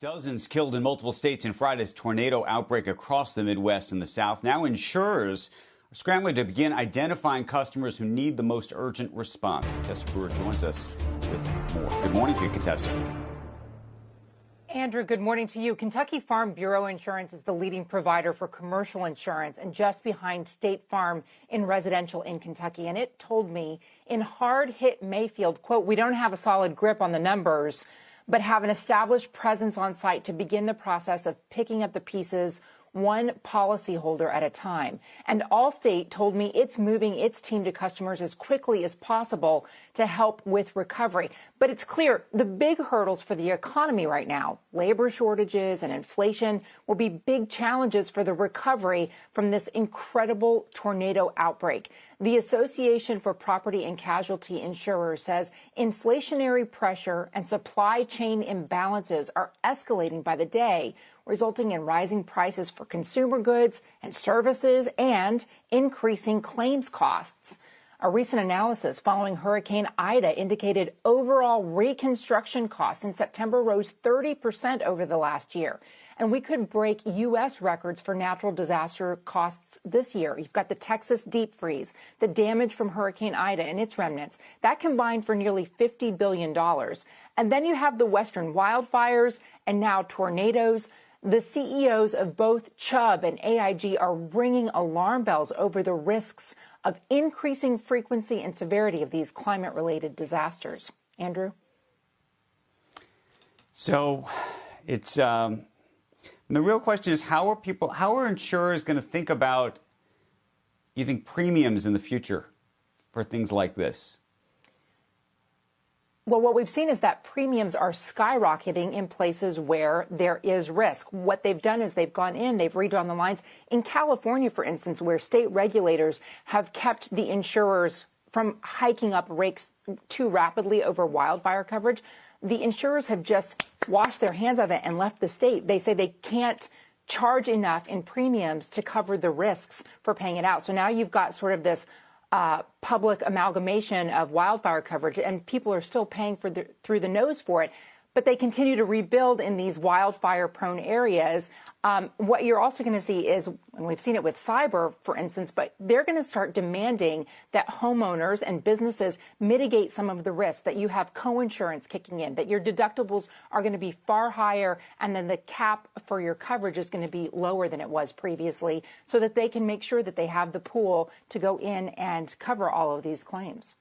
Dozens killed in multiple states in Friday's tornado outbreak across the Midwest and the South. Now insurers are scrambling to begin identifying customers who need the most urgent response. Contessa Brewer joins us with more. Good morning to you, Contessa. Andrew, good morning to you. Kentucky Farm Bureau Insurance is the leading provider for commercial insurance and just behind State Farm in residential in Kentucky. And it told me in hard-hit Mayfield, quote, "We don't have a solid grip on the numbers, but have an established presence on site to begin the process of picking up the pieces one policyholder at a time." And Allstate told me it's moving its team to customers as quickly as possible to help with recovery. But it's clear the big hurdles for the economy right now, labor shortages and inflation, will be big challenges for the recovery from this incredible tornado outbreak. The Association for Property and Casualty Insurers says inflationary pressure and supply chain imbalances are escalating by the day, resulting in rising prices for consumer goods and services and increasing claims costs. A recent analysis following Hurricane Ida indicated overall reconstruction costs in September rose 30% over the last year. And we could break U.S. records for natural disaster costs this year. You've got the Texas deep freeze, the damage from Hurricane Ida and its remnants. That combined for nearly $50 billion. And then you have the western wildfires and now tornadoes. The CEOs of both Chubb and AIG are ringing alarm bells over the risks of increasing frequency and severity of these climate-related disasters. Andrew? So it's the real question is how are insurers going to think about, you think, premiums in the future for things like this? Well, what we've seen is that premiums are skyrocketing in places where there is risk. What they've done is they've gone in, they've redrawn the lines. In California, for instance, where state regulators have kept the insurers from hiking up rates too rapidly over wildfire coverage, the insurers have just washed their hands of it and left the state. They say they can't charge enough in premiums to cover the risks for paying it out. So now you've got sort of this public amalgamation of wildfire coverage, and people are still paying through the nose for it. But they continue to rebuild in these wildfire-prone areas. What you're also going to see is, and we've seen it with cyber, for instance, but they're going to start demanding that homeowners and businesses mitigate some of the risks, that you have co-insurance kicking in, that your deductibles are going to be far higher, and then the cap for your coverage is going to be lower than it was previously, so that they can make sure that they have the pool to go in and cover all of these claims.